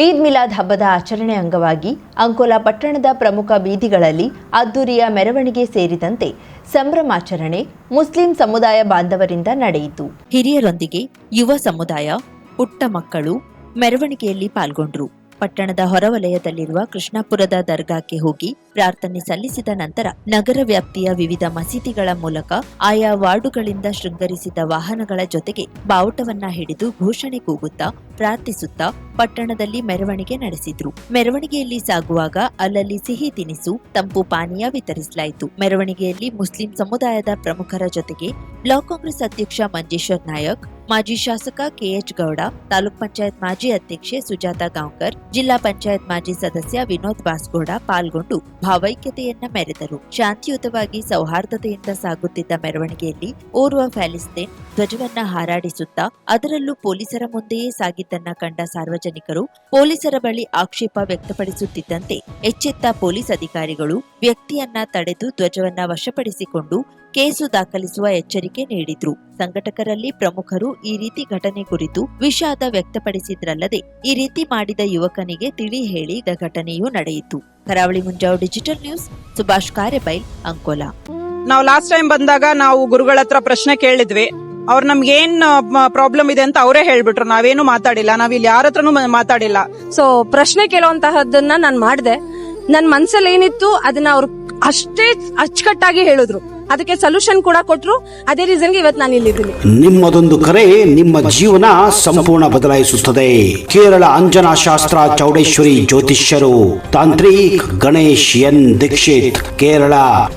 ಈದ್ ಮಿಲಾದ್ ಹಬ್ಬದ ಆಚರಣೆ ಅಂಗವಾಗಿ ಅಂಕೋಲಾ ಪಟ್ಟಣದ ಪ್ರಮುಖ ಬೀದಿಗಳಲ್ಲಿ ಅದ್ದೂರಿಯ ಮೆರವಣಿಗೆ ಸೇರಿದಂತೆ ಸಂಭ್ರಮಾಚರಣೆ ಮುಸ್ಲಿಂ ಸಮುದಾಯ ಬಾಂಧವರಿಂದ ನಡೆಯಿತು. ಹಿರಿಯರೊಂದಿಗೆ ಯುವ ಸಮುದಾಯ, ಪುಟ್ಟ ಮಕ್ಕಳು ಮೆರವಣಿಗೆಯಲ್ಲಿ ಪಾಲ್ಗೊಂಡರು. ಪಟ್ಟಣದ ಹೊರವಲಯದಲ್ಲಿರುವ ಕೃಷ್ಣಾಪುರದ ದರ್ಗಾಕ್ಕೆ ಹೋಗಿ ಪ್ರಾರ್ಥನೆ ಸಲ್ಲಿಸಿದ ನಂತರ ನಗರ ವ್ಯಾಪ್ತಿಯ ವಿವಿಧ ಮಸೀದಿಗಳ ಮೂಲಕ ಆಯಾ ವಾರ್ಡುಗಳಿಂದ ಶೃಂಗರಿಸಿದ ವಾಹನಗಳ ಜೊತೆಗೆ ಬಾವುಟವನ್ನ ಹಿಡಿದು ಘೋಷಣೆ ಕೂಗುತ್ತಾ ಪ್ರಾರ್ಥಿಸುತ್ತಾ ಪಟ್ಟಣದಲ್ಲಿ ಮೆರವಣಿಗೆ ನಡೆಸಿದ್ರು. ಮೆರವಣಿಗೆಯಲ್ಲಿ ಸಾಗುವಾಗ ಅಲ್ಲಲ್ಲಿ ಸಿಹಿ ತಿನಿಸು, ತಂಪು ಪಾನೀಯ ವಿತರಿಸಲಾಯಿತು. ಮೆರವಣಿಗೆಯಲ್ಲಿ ಮುಸ್ಲಿಂ ಸಮುದಾಯದ ಪ್ರಮುಖರ ಜೊತೆಗೆ ಬ್ಲಾಕ್ ಕಾಂಗ್ರೆಸ್ ಅಧ್ಯಕ್ಷ ಮಂಜೇಶ್ವರ್ ನಾಯಕ್, ಮಾಜಿ ಶಾಸಕ ಕೆಎಚ್ ಗೌಡ, ತಾಲೂಕ್ ಪಂಚಾಯತ್ ಮಾಜಿ ಅಧ್ಯಕ್ಷೆ ಸುಜಾತ ಗಾಂವ್ಕರ್, ಜಿಲ್ಲಾ ಪಂಚಾಯತ್ ಮಾಜಿ ಸದಸ್ಯ ವಿನೋದ್ ಬಾಸ್ಗೌಡ ಪಾಲ್ಗೊಂಡು ಭಾವೈಕ್ಯತೆಯನ್ನ ಮೆರೆದರು. ಶಾಂತಿಯುತವಾಗಿ ಸೌಹಾರ್ದತೆಯಿಂದ ಸಾಗುತ್ತಿದ್ದ ಮೆರವಣಿಗೆಯಲ್ಲಿ ಓರ್ವ ಫ್ಯಾಲಿಸ್ತೀನ್ ಧ್ವಜವನ್ನ ಹಾರಾಡಿಸುತ್ತಾ ಅದರಲ್ಲೂ ಪೊಲೀಸರ ಮುಂದೆಯೇ ಸಾಗಿದ್ದನ್ನ ಕಂಡ ಸಾರ್ವಜನಿಕರು ಪೊಲೀಸರ ಬಳಿ ಆಕ್ಷೇಪ ವ್ಯಕ್ತಪಡಿಸುತ್ತಿದ್ದಂತೆ ಎಚ್ಚೆತ್ತ ಪೊಲೀಸ್ ಅಧಿಕಾರಿಗಳು ವ್ಯಕ್ತಿಯನ್ನ ತಡೆದು ಧ್ವಜವನ್ನ ವಶಪಡಿಸಿಕೊಂಡು ಕೇಸು ದಾಖಲಿಸುವ ಎಚ್ಚರಿಕೆ ನೀಡಿದ್ರು. ಸಂಘಟಕರಲ್ಲಿ ಪ್ರಮುಖರು ಈ ರೀತಿ ಘಟನೆ ಕುರಿತು ವಿಷಾದ ವ್ಯಕ್ತಪಡಿಸಿದ್ರಲ್ಲದೆ ಈ ರೀತಿ ಮಾಡಿದ ಯುವಕನಿಗೆ ತಿಳಿ ಹೇಳಿದ ಘಟನೆಯೂ ನಡೆಯಿತು. ಕರಾವಳಿ ಮುಂಜಾವು ಡಿಜಿಟಲ್ ನ್ಯೂಸ್, ಸುಭಾಷ್ ಕಾರೆಬೈಲ್, ಅಂಕೋಲಾ. ನಾವು ಲಾಸ್ಟ್ ಟೈಮ್ ಬಂದಾಗ ನಾವು ಗುರುಗಳ ಹತ್ರ ಪ್ರಶ್ನೆ ಕೇಳಿದ್ವಿ. ಅವ್ರು ನಮ್ಗೆ ಏನ್ ಪ್ರಾಬ್ಲಮ್ ಇದೆ ಅಂತ ಅವರೇ ಹೇಳ್ಬಿಟ್ರು. ನಾವೇನು ಮಾತಾಡಿಲ್ಲ, ನಾವಿಲ್ಲಿ ಯಾರ ಹತ್ರನೂ ಮಾತಾಡಿಲ್ಲ. ಸೊ ಪ್ರಶ್ನೆ ಕೇಳುವಂತಹದ್ದನ್ನ ನಾನ್ ಮಾಡಿದೆ. ನನ್ ಮನ್ಸಲ್ಲಿ ಏನಿತ್ತು ಅದನ್ನ ಅವ್ರು ಅಷ್ಟೇ ಅಚ್ಚುಕಟ್ಟಾಗಿ ಹೇಳಿದ್ರು. ಅದಕ್ಕೆ ಸೊಲ್ಯೂಷನ್ ಕೂಡ ಕೊಟ್ರು. ಅದೇ ರೀಸನ್ಗೆ ಇವತ್ತು ನಾನು ಇಲ್ಲಿದ್ದೀನಿ. ನಿಮ್ಮದೊಂದು ಕರೆ ನಿಮ್ಮ ಜೀವನ ಸಂಪೂರ್ಣ ಬದಲಾಯಿಸುತ್ತದೆ. ಕೇರಳ ಅಂಜನಾ ಶಾಸ್ತ್ರ ಚೌಡೇಶ್ವರಿ ಜ್ಯೋತಿಷ್ಯರು ತಾಂತ್ರಿಕ್ ಗಣೇಶ್ ಎನ್ ದೀಕ್ಷಿತ್, ಕೇರಳ.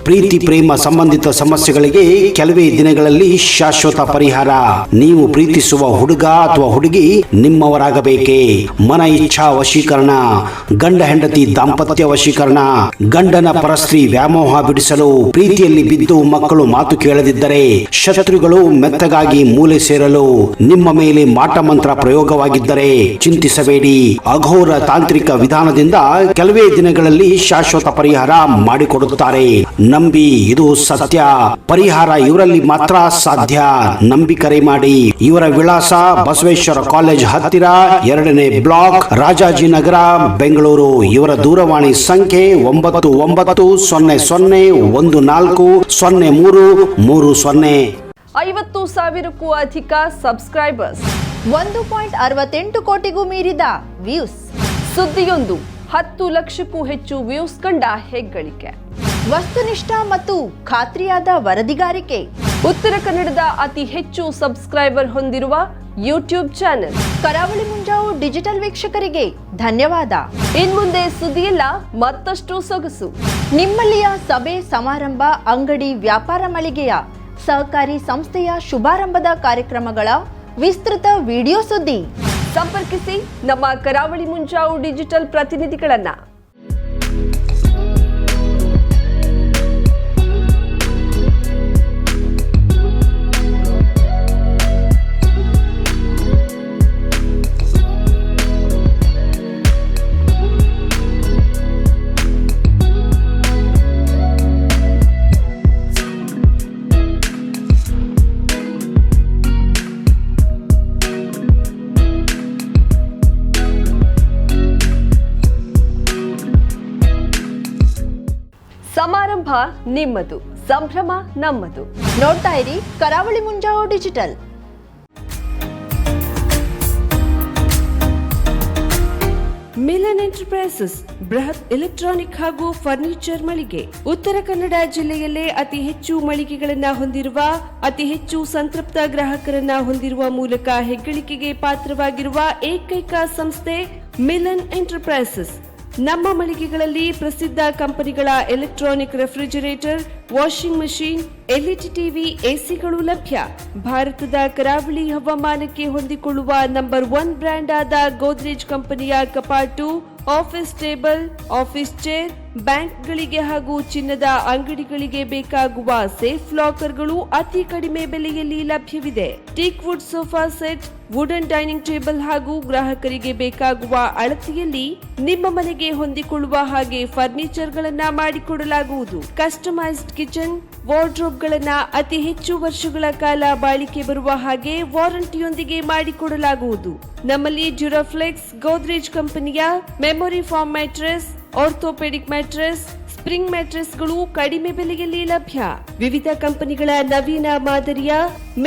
ಪ್ರೀತಿ ಪ್ರೇಮ ಸಂಬಂಧಿತ ಸಮಸ್ಯೆಗಳಿಗೆ ಕೆಲವೇ ದಿನಗಳಲ್ಲಿ ಶಾಶ್ವತ ಪರಿಹಾರ. ನೀವು ಪ್ರೀತಿಸುವ ಹುಡುಗ ಅಥವಾ ಹುಡುಗಿ ನಿಮ್ಮವರಾಗಬೇಕೇ? ಮನ ಇಚ್ಛಾ ವಶೀಕರಣ, ಗಂಡ ಹೆಂಡತಿ ದಾಂಪತ್ಯ ವಶೀಕರಣ, ಗಂಡನ ಪರಸ್ತ್ರೀ ವ್ಯಾಮೋಹ ಬಿಡಿಸಲು, ಪ್ರೀತಿಯಲ್ಲಿ ಬಿದ್ದು ಮಕ್ಕಳು ಮಾತು ಕೇಳದಿದ್ದರೆ, ಶತ್ರುಗಳು ಮೆತ್ತಗಾಗಿ ಮೂಲೆ ಸೇರಲು, ನಿಮ್ಮ ಮೇಲೆ ಮಾಟ ಮಂತ್ರ ಪ್ರಯೋಗವಾಗಿದ್ದರೆ ಚಿಂತಿಸಬೇಡಿ. ಅಘೋರ ತಾಂತ್ರಿಕ ವಿಧಾನದಿಂದ ಕೆಲವೇ ದಿನಗಳಲ್ಲಿ ಶಾಶ್ವತ ಪರಿಹಾರ ಮಾಡಿಕೊಡುತ್ತಾರೆ. ನಂಬಿ, ಇದು ಸತ್ಯ. ಪರಿಹಾರ ಇವರಲ್ಲಿ ಮಾತ್ರ ಸಾಧ್ಯ. ನಂಬಿ ಕರೆ ಮಾಡಿ. ಇವರ ವಿಳಾಸ ಬಸವೇಶ್ವರ ಕಾಲೇಜ್ ಹತ್ತಿರ, 2ನೇ ಬ್ಲಾಕ್, ರಾಜಾಜಿನಗರ, ಬೆಂಗಳೂರು. ಇವರ ದೂರವಾಣಿ ಸಂಖ್ಯೆ 9900140330. 50,000ಕ್ಕೂ ಅಧಿಕ ಸಬ್ಸ್ಕ್ರೈಬರ್ಸ್, 1.68 ಕೋಟಿಗೂ ಮೀರಿದ ವ್ಯೂಸ್. ಸುದ್ದಿಯೊಂದು 10 ಲಕ್ಷಕ್ಕೂ ಹೆಚ್ಚು ವ್ಯೂಸ್ ಕಂಡ ಹೆಗ್ಗಳಿಕೆ. ವಸ್ತುನಿಷ್ಠ ಮತ್ತು ಖಾತ್ರಿಯಾದ ವರದಿಗಾರಿಕೆ. ಉತ್ತರ ಕನ್ನಡದ ಅತಿ ಹೆಚ್ಚು ಸಬ್ಸ್ಕ್ರೈಬರ್ ಹೊಂದಿರುವ ಯೂಟ್ಯೂಬ್ ಚಾನೆಲ್ ಕರಾವಳಿ ಮುಂಜಾವು ಡಿಜಿಟಲ್ ವೀಕ್ಷಕರಿಗೆ ಧನ್ಯವಾದ. ಇನ್ಮುಂದೆ ಸುದ್ದಿಯಲ್ಲ ಮತ್ತಷ್ಟು ಸೊಗಸು. ನಿಮ್ಮಲ್ಲಿಯ ಸಭೆ ಸಮಾರಂಭ, ಅಂಗಡಿ ವ್ಯಾಪಾರ ಮಳಿಗೆಯ ಸಹಕಾರಿ ಸಂಸ್ಥೆಯ ಶುಭಾರಂಭದ ಕಾರ್ಯಕ್ರಮಗಳ ವಿಸ್ತೃತ ವಿಡಿಯೋ ಸುದ್ದಿ. ಸಂಪರ್ಕಿಸಿ ನಮ್ಮ ಕರಾವಳಿ ಮುಂಜಾವು ಡಿಜಿಟಲ್ ಪ್ರತಿನಿಧಿಗಳನ್ನ. ಸಮಾರಂಭ ನಿಮ್ಮದು, ಸಂಭ್ರಮ ನಮ್ಮದು. ನೋಡ್ತಾ ಇರಿ ಕರಾವಳಿ ಮುಂಜಾವು ಡಿಜಿಟಲ್. ಮಿಲನ್ ಎಂಟರ್ಪ್ರೈಸಸ್ ಬೃಹತ್ ಎಲೆಕ್ಟ್ರಾನಿಕ್ ಹಾಗೂ ಫರ್ನಿಚರ್ ಮಳಿಗೆ. ಉತ್ತರ ಕನ್ನಡ ಜಿಲ್ಲೆಯಲ್ಲೇ ಅತಿ ಹೆಚ್ಚು ಮಳಿಗೆಗಳನ್ನ ಹೊಂದಿರುವ, ಅತಿ ಹೆಚ್ಚು ಸಂತೃಪ್ತ ಗ್ರಾಹಕರನ್ನ ಹೊಂದಿರುವ ಮೂಲಕ ಹೆಗ್ಗಳಿಕೆಗೆ ಪಾತ್ರವಾಗಿರುವ ಏಕೈಕ ಸಂಸ್ಥೆ ಮಿಲನ್ ಎಂಟರ್ಪ್ರೈಸಸ್. ನಮ್ಮ ಮಳಿಗೆಗಳಲ್ಲಿ ಪ್ರಸಿದ್ಧ ಕಂಪನಿಗಳ electronic refrigerator, washing machine, LED TV, ಎಸಿಗಳು ಲಭ್ಯ. ಭಾರತದ ಕರಾವಳಿ ಹವಾಮಾನಕ್ಕೆ ಹೊಂದಿಕೊಳ್ಳುವ ನಂಬರ್ 1 ಬ್ರ್ಯಾಂಡ್ ಆದ ಗೋದ್ರೇಜ್ ಕಂಪನಿಯ ಕಪಾಟು, ಆಫೀಸ್ ಟೇಬಲ್, ಆಫೀಸ್ ಚೇರ್, ಬ್ಯಾಂಕ್ಗಳಿಗೆ ಹಾಗೂ ಚಿನ್ನದ ಅಂಗಡಿಗಳಿಗೆ ಬೇಕಾಗುವ ಸೇಫ್ ಲಾಕರ್ಗಳು ಅತಿ ಕಡಿಮೆ ಬೆಲೆಯಲ್ಲಿ ಲಭ್ಯವಿದೆ. Teak wood sofa set, wooden dining table ಹಾಗೂ ಗ್ರಾಹಕರಿಗೆ ಬೇಕಾಗುವ ಅಳತೆಯಲ್ಲಿ ನಿಮ್ಮ ಮನೆಗೆ ಹೊಂದಿಕೊಳ್ಳುವ ಹಾಗೆ ಫರ್ನಿಚರ್ ಗಳನ್ನ ಮಾಡಿಕೊಡಲಾಗುವುದು. ಕಸ್ಟಮೈಸ್ಡ್ ಕಿಚನ್, ವಾರ್ಡ್ರೋಬ್ಗಳನ್ನ ಅತಿ ಹೆಚ್ಚು ವರ್ಷಗಳ ಕಾಲ ಬಾಳಿಕೆ ಬರುವ ಹಾಗೆ ವಾರಂಟಿಯೊಂದಿಗೆ ಮಾಡಿಕೊಡಲಾಗುವುದು. ನಮ್ಮಲ್ಲಿ ಡ್ಯೂರಾಫ್ಲೆಕ್ಸ್, ಗೋದ್ರೇಜ್ ಕಂಪನಿಯ memory foam mattress, orthopaedic mattress, spring ಮ್ಯಾಟ್ರೆಸ್ಗಳು ಕಡಿಮೆ ಬೆಲೆಯಲ್ಲಿ ಲಭ್ಯ. ವಿವಿಧ ಕಂಪನಿಗಳ ನವೀನ ಮಾದರಿಯ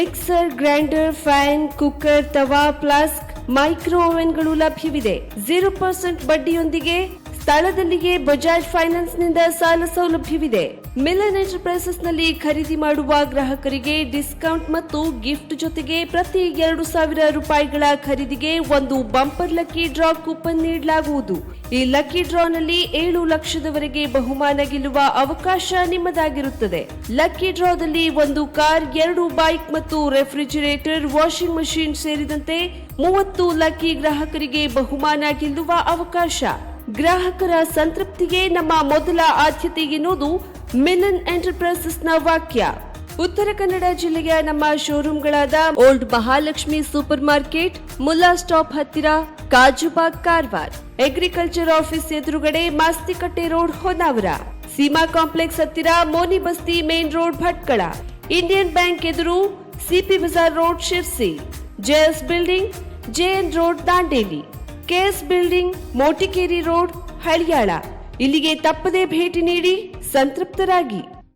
ಮಿಕ್ಸರ್, ಗ್ರೈಂಡರ್, ಫ್ಯಾನ್, ಕುಕ್ಕರ್, ತವಾ, ಫ್ಲಾಸ್ಕ್, ಮೈಕ್ರೋ ಓವೆನ್ಗಳು ಲಭ್ಯವಿದೆ. 0% ಬಡ್ಡಿಯೊಂದಿಗೆ ಸ್ಥಳದಲ್ಲಿಯೇ ಬಜಾಜ್ ಫೈನಾನ್ಸ್ ನಿಂದ ಸಾಲ ಸೌಲಭ್ಯವಿದೆ. ಮಿಲನ್ ಎಂಟರ್ಪ್ರೈಸಸ್ ನಲ್ಲಿ ಖರೀದಿ ಮಾಡುವ ಗ್ರಾಹಕರಿಗೆ ಡಿಸ್ಕೌಂಟ್ ಮತ್ತು ಗಿಫ್ಟ್ ಜೊತೆಗೆ ಪ್ರತಿ 2,000 ರೂಪಾಯಿಗಳ ಖರೀದಿಗೆ ಒಂದು ಬಂಪರ್ ಲಕ್ಕಿ ಡ್ರಾ ಕೂಪನ್ ನೀಡಲಾಗುವುದು. ಈ ಲಕ್ಕಿ ಡ್ರಾ ನಲ್ಲಿ 7 ಲಕ್ಷದವರೆಗೆ ಬಹುಮಾನ ಗೆಲ್ಲುವ ಅವಕಾಶ ನಿಮ್ಮದಾಗಿರುತ್ತದೆ. ಲಕ್ಕಿ ಡ್ರಾದಲ್ಲಿ 1 ಕಾರ್, 2 ಬೈಕ್ ಮತ್ತು ರೆಫ್ರಿಜಿರೇಟರ್, ವಾಷಿಂಗ್ ಮಷಿನ್ ಸೇರಿದಂತೆ 30 ಲಕ್ಕಿ ಗ್ರಾಹಕರಿಗೆ ಬಹುಮಾನ ಗೆಲ್ಲುವ ಅವಕಾಶ. ಗ್ರಾಹಕರ ಸಂತೃಪ್ತಿಗೆ ನಮ್ಮ ಮೊದಲ ಆದ್ಯತೆ ಎನ್ನುವುದು ಮಿಲನ್ ಎಂಟರ್ಪ್ರೈಸಸ್ ನ ವಾಕ್ಯ. ಉತ್ತರ ಕನ್ನಡ ಜಿಲ್ಲೆಯ ನಮ್ಮ ಶೋರೂಮ್ಗಳಾದ old Mahalakshmi super market, Mulla stop ಹತ್ತಿರ, ಕಾಜುಬಾಗ್, ಕಾರವಾರ, ಅಗ್ರಿಕಲ್ಚರ್ ಆಫೀಸ್ ಎದುರುಗಡೆ, ಮಾಸ್ತಿಕಟ್ಟೆ ರೋಡ್, ಹೊನ್ನಾವರ, ಸೀಮಾ ಕಾಂಪ್ಲೆಕ್ಸ್ ಹತ್ತಿರ, Moni Basti main road, Bhatkal, Indian bank ಎದುರು, CP Bazaar road, Sirsi, JS building, JN road, Dandeli, KS building, Motikeri road, Haliyal. ಇಲ್ಲಿಗೆ ತಪ್ಪದೇ ಭೇಟಿ ನೀಡಿ ಸಂತೃಪ್ತರಾಗಿ.